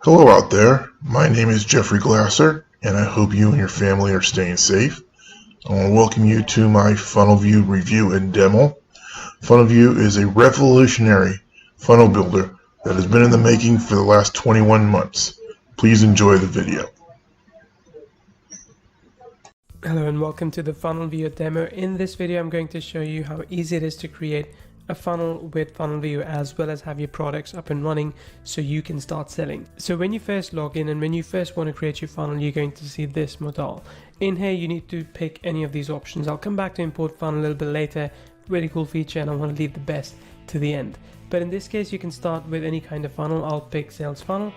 Hello out there, my name is Jeffrey Glasser, and I hope you and your family are staying safe. I want to welcome you to my Funnelvio review and demo. Funnelvio is a revolutionary funnel builder that has been in the making for the last 21 months. Please enjoy the video. Hello and welcome to the Funnelvio demo. In this video I'm going to show you how easy it is to create a funnel with Funnelvio as well as have your products up and running so you can start selling. So when you first log in and when you first want to create your funnel, you're going to see this modal. In here you need to pick any of these options. I'll come back to import funnel a little bit later. Really cool feature, and I want to leave the best to the end. But in this case you can start with any kind of funnel. I'll pick sales funnel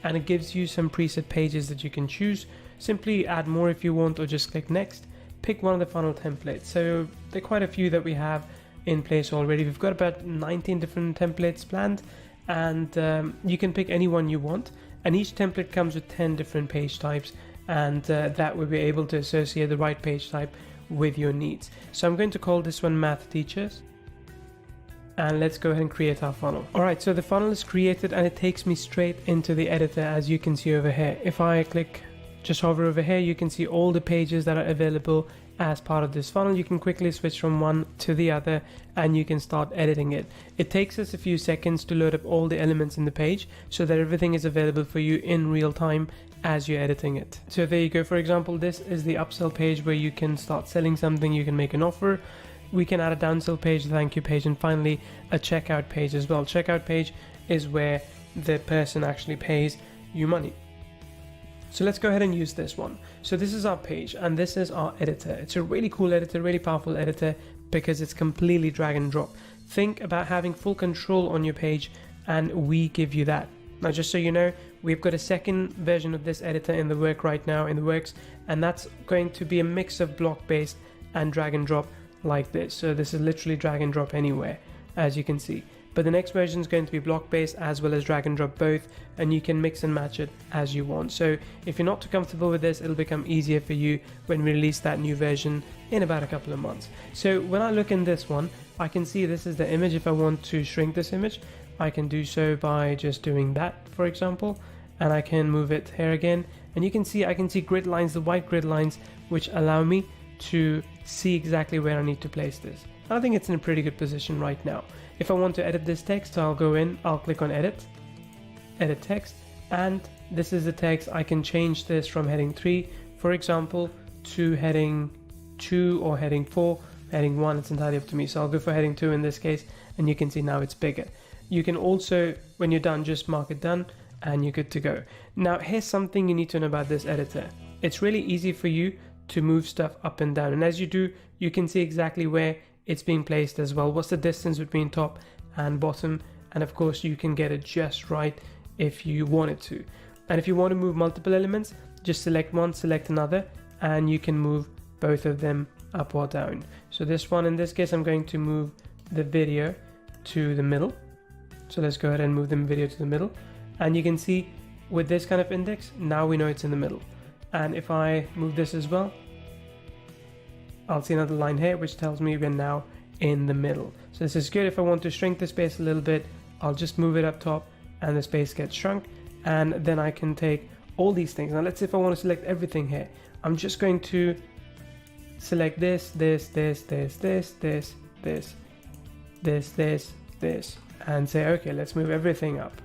and it gives you some preset pages that you can choose. Simply add more if you want or just click next. Pick one of the funnel templates. So there are quite a few that we have in place already. We've got about 19 different templates planned, and you can pick any one you want, and each template comes with 10 different page types, and that will be able to associate the right page type with your needs. So I'm going to call this one math teachers, and let's go ahead and create our funnel. Alright, so the funnel is created and it takes me straight into the editor, as you can see over here. If I just hover over here, you can see all the pages that are available as part of this funnel. You can quickly switch from one to the other and you can start editing it. It takes us a few seconds to load up all the elements in the page so that everything is available for you in real time as you're editing it. So there you go. For example, this is the upsell page where you can start selling something. You can make an offer. We can add a downsell page, a thank you page, and finally a checkout page as well. Checkout page is where the person actually pays you money. So let's go ahead and use this one. So this is our page and this is our editor. It's a really cool editor, really powerful editor because it's completely drag and drop. Think about having full control on your page and we give you that. Now just so you know, we've got a second version of this editor in the works, and that's going to be a mix of block based and drag and drop like this. So this is literally drag and drop anywhere, as you can see. But the next version is going to be block based as well as drag and drop both, and you can mix and match it as you want. So if you're not too comfortable with this, it'll become easier for you when we release that new version in about a couple of months. So when I look in this one, I can see this is the image. If I want to shrink this image, I can do so by just doing that, for example, and I can move it here again, and you can see I can see grid lines, the white grid lines, which allow me to see exactly where I need to place this. I think it's in a pretty good position right now. If I want to edit this text, I'll go in, I'll click on edit text, and this is the text. I can change this from heading 3, for example, to heading 2 or heading 4, heading 1, it's entirely up to me. So I'll go for heading 2 in this case, and you can see now it's bigger. You can also, when you're done, just mark it done and you're good to go. Now here's something you need to know about this editor. It's really easy for you to move stuff up and down, and as you do, you can see exactly where it's being placed as well. What's the distance between top and bottom? And of course you can get it just right if you wanted to. And if you want to move multiple elements, just select one, select another, and you can move both of them up or down. So this one, in this case, I'm going to move the video to the middle. So let's go ahead and move the video to the middle. And you can see with this kind of index, now we know it's in the middle. And if I move this as well, I'll see another line here which tells me we're now in the middle. So this is good. If I want to shrink the space a little bit, I'll just move it up top and the space gets shrunk, and then I can take all these things. Now let's say if I want to select everything here, I'm just going to select this, and say okay, let's move everything up,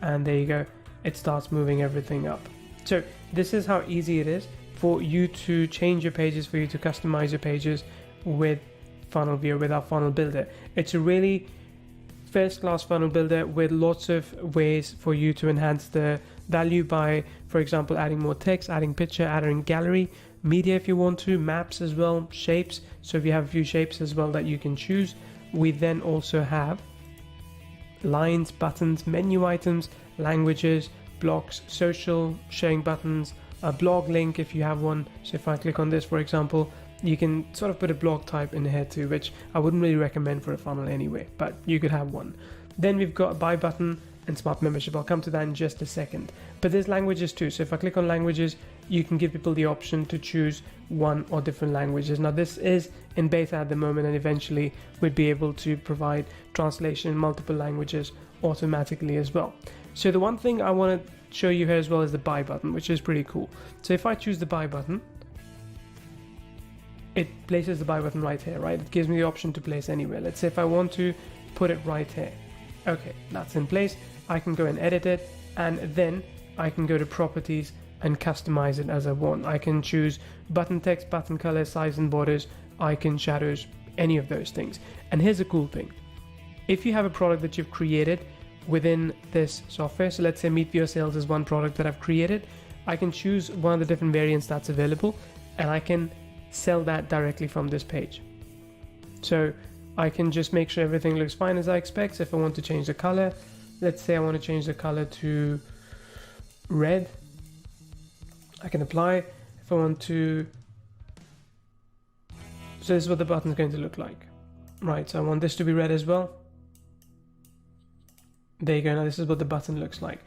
and there you go, it starts moving everything up. So this is how easy it is for you to change your pages, for you to customize your pages with Funnelvio, with our funnel builder. It's a really first-class funnel builder with lots of ways for you to enhance the value by, for example, adding more text, adding picture, adding gallery, media if you want to, maps as well, shapes. So if you have a few shapes as well that you can choose. We then also have lines, buttons, menu items, languages, blocks, social, sharing buttons, a blog link if you have one. So if I click on this, for example, you can sort of put a blog type in here too, which I wouldn't really recommend for a funnel anyway, but you could have one. Then we've got a buy button and smart membership. I'll come to that in just a second. But there's languages too. So if I click on languages, you can give people the option to choose one or different languages. Now this is in beta at the moment, and eventually we'd be able to provide translation in multiple languages automatically as well. So the one thing I want to show you here as well is the buy button, which is pretty cool. So if I choose the buy button, it places the buy button right here, right? It gives me the option to place anywhere. Let's say if I want to put it right here. Okay, that's in place. I can go and edit it, and then I can go to properties and customize it as I want. I can choose button text, button color, size and borders, icon, shadows, any of those things. And here's a cool thing. If you have a product that you've created within this software, so let's say Meet Sales is one product that I've created, I can choose one of the different variants that's available, and I can sell that directly from this page. So I can just make sure everything looks fine as I expect. So if I want to change the color, let's say I want to change the color to red, I can apply. If I want to, so this is what the button is going to look like, right? So I want this to be red as well. There you go. Now this is what the button looks like.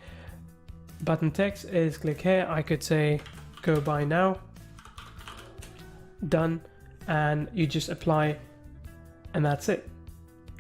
Button text is click here. I could say go buy now, done, and you just apply, and that's it.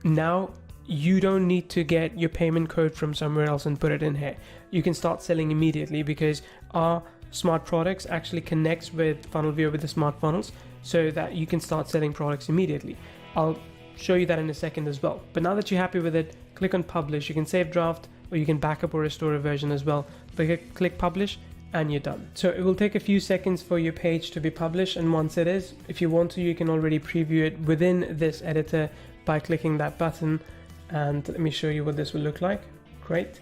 Now you don't need to get your payment code from somewhere else and put it in here. You can start selling immediately because our smart products actually connects with Funnelvio with the smart funnels, so that you can start selling products immediately. I'll show you that in a second as well. But now that you're happy with it, click on publish. You can save draft, or you can backup or restore a version as well. Click publish, and you're done. So it will take a few seconds for your page to be published, and once it is, if you want to, you can already preview it within this editor by clicking that button. And let me show you what this will look like. Great.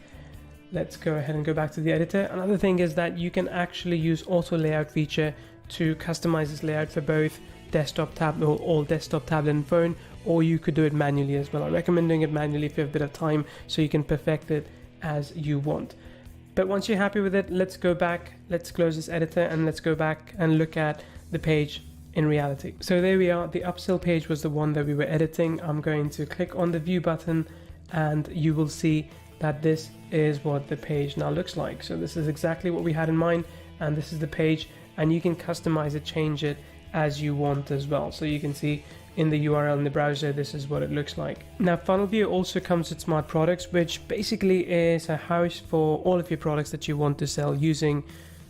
Let's go ahead and go back to the editor. Another thing is that you can actually use auto layout feature to customize this layout for both desktop, tablet, or all desktop, tablet and phone, or you could do it manually as well. I recommend doing it manually if you have a bit of time, so you can perfect it as you want. But once you're happy with it, let's go back, let's close this editor, and let's go back and look at the page in reality. So there we are. The upsell page was the one that we were editing. I'm going to click on the view button, and you will see that this is what the page now looks like. So this is exactly what we had in mind, and this is the page, and you can customize it, change it as you want as well. So you can see in the URL in the browser, this is what it looks like. Now Funnelvio also comes with smart products, which basically is a house for all of your products that you want to sell using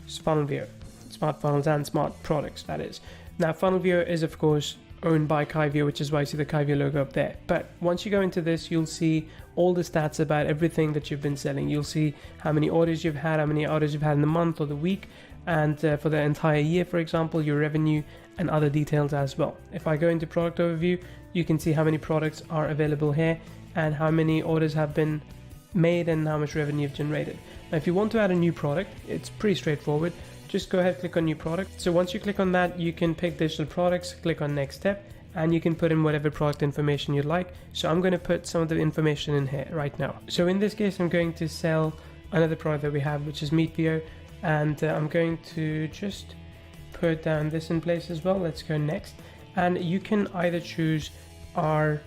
Funnelvio, smart funnels and smart products, that is. Now Funnelvio is of course owned by Kyvio, which is why you see the Kyvio logo up there. But once you go into this, you'll see all the stats about everything that you've been selling. You'll see how many orders you've had, how many orders you've had in the month or the week, and for the entire year, for example, your revenue and other details as well. If I go into product overview, you can see how many products are available here and how many orders have been made and how much revenue you've generated. Now, if you want to add a new product, it's pretty straightforward. Just go ahead, click on new product. So once you click on that, you can pick digital products, click on next step, and you can put in whatever product information you'd like. So I'm going to put some of the information in here right now. So in this case, I'm going to sell another product that we have, which is Meet, and I'm going to just put down this in place as well. Let's go next. And you can either choose our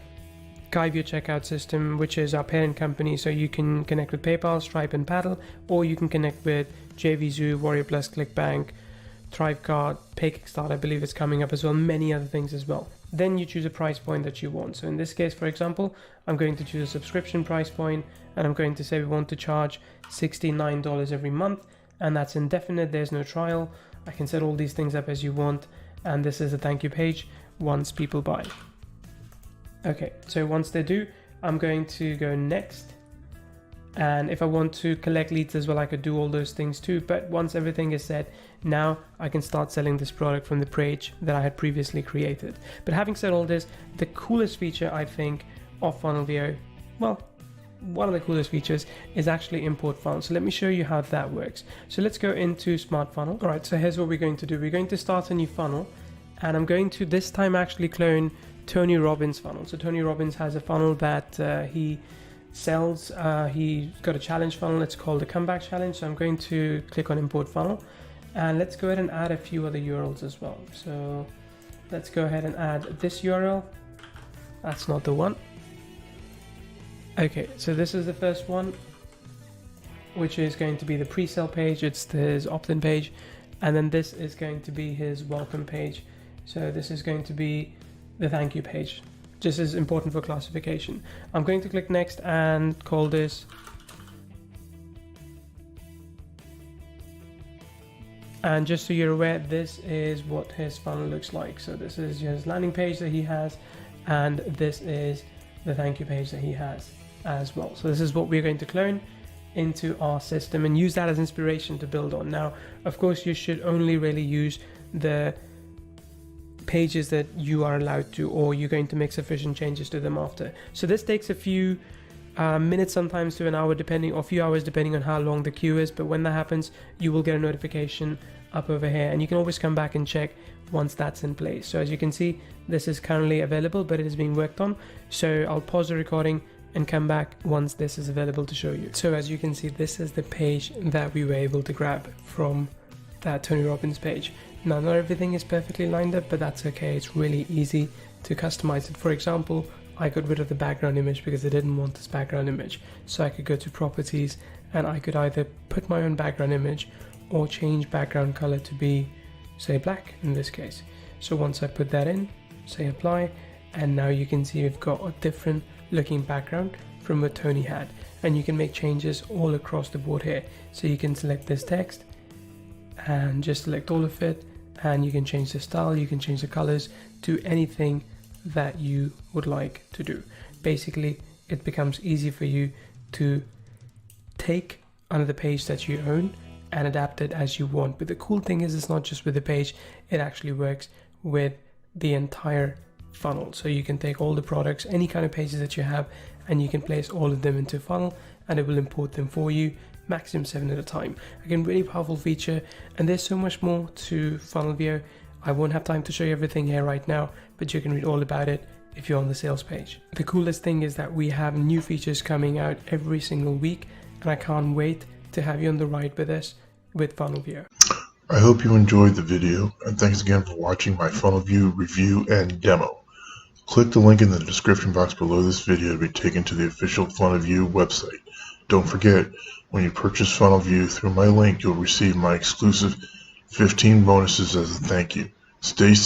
Kyvio checkout system, which is our parent company, so you can connect with PayPal, Stripe and Paddle, or you can connect with JVZoo, Warrior Plus, ClickBank, Thrivecart, PayKickstart, I believe it's coming up as well, many other things as well. Then you choose a price point that you want. So in this case, for example, I'm going to choose a subscription price point, and I'm going to say we want to charge $69 every month, and that's indefinite, there's no trial. I can set all these things up as you want, and this is a thank you page once people buy. Okay, so once they do, I'm going to go next. And if I want to collect leads as well, I could do all those things too. But once everything is set, now I can start selling this product from the page that I had previously created. But having said all this, the coolest feature I think of Funnelvio, well, one of the coolest features is actually import funnels. So let me show you how that works. So let's go into Smart Funnel. All right, so here's what we're going to do. We're going to start a new funnel, and I'm going to this time actually clone Tony Robbins' funnel. So Tony Robbins has a funnel that he sells. He's got a challenge funnel. It's called the Comeback Challenge. So I'm going to click on Import Funnel, and let's go ahead and add a few other URLs as well. So let's go ahead and add this URL. That's not the one. Okay, so this is the first one, which is going to be the pre-sale page. It's the opt-in page. And then this is going to be his welcome page. So this is going to be the thank you page. Just as important for classification. I'm going to click next and call this. And just so you're aware, this is what his funnel looks like. So this is his landing page that he has, and this is the thank you page that he has as well. So this is what we're going to clone into our system and use that as inspiration to build on. Now, of course, you should only really use the pages that you are allowed to, or you're going to make sufficient changes to them after. So this takes a few minutes, sometimes to an hour, depending, or a few hours depending on how long the queue is. But when that happens, you will get a notification up over here, and you can always come back and check once that's in place. So as you can see, this is currently available, but it is being worked on. So I'll pause the recording and come back once this is available to show you. So as you can see, this is the page that we were able to grab from that Tony Robbins page. Now, not everything is perfectly lined up, but that's okay. It's really easy to customize it. For example, I got rid of the background image because I didn't want this background image. So I could go to properties and I could either put my own background image or change background color to be, say, black in this case. So once I put that in, say apply, and now you can see we've got a different looking background from what Tony had. And you can make changes all across the board here. So you can select this text and just select all of it, and you can change the style, you can change the colors to anything that you would like to do. Basically, it becomes easy for you to take another page that you own and adapt it as you want. But the cool thing is, it's not just with the page, it actually works with the entire funnel. So you can take all the products, any kind of pages that you have, and you can place all of them into a funnel, and it will import them for you, maximum 7 at a time. Again, really powerful feature, and there's so much more to Funnelvio. I won't have time to show you everything here right now, but you can read all about it if you're on the sales page. The coolest thing is that we have new features coming out every single week, and I can't wait to have you on the ride with us with Funnelvio. I hope you enjoyed the video, and thanks again for watching my Funnelvio review and demo. Click the link in the description box below this video to be taken to the official Funnelvio website. Don't forget, when you purchase Funnelvio through my link, you'll receive my exclusive 15 bonuses as a thank you. Stay safe.